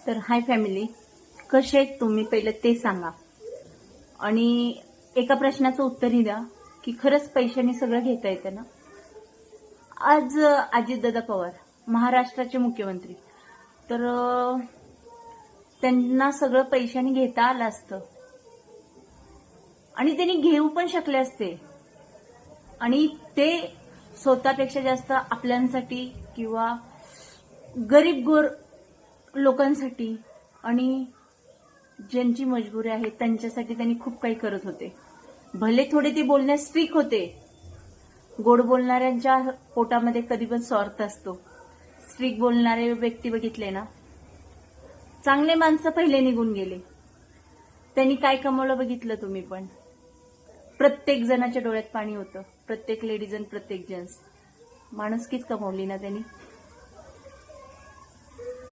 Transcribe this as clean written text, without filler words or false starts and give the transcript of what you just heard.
तर hi family, कसे आहेत तुम्ही पहिलं ते सांगा. आणि एका प्रश्नाचं उत्तरही द्या की खरंच पैशाने सगळं घेता येतं ना. आज अजितदादा पवार महाराष्ट्राचे मुख्यमंत्री, तर त्यांना सगळं पैशाने घेता आलं असतं आणि त्यांनी घेऊ पण शकले असते. आणि ते स्वतःपेक्षा जास्त आपल्यांसाठी किंवा गरीब गोर लोकांसाठी आणि ज्यांची मजबुरी आहे त्यांच्यासाठी त्यांनी खूप काही करत होते. भले थोडे ते बोलण्यात स्ट्रिक होते. गोड बोलणाऱ्यांच्या पोटामध्ये कधी पण स्वार्थ असतो. स्ट्रिक बोलणारे व्यक्ती बघितले ना, चांगले माणसं पहिले निघून गेले. त्यांनी काय कमवलं बघितलं तुम्ही पण. प्रत्येक जणाच्या डोळ्यात पाणी होतं, प्रत्येक लेडीज आणि प्रत्येक जेंट्स. माणुसकीच कमवली ना त्यांनी.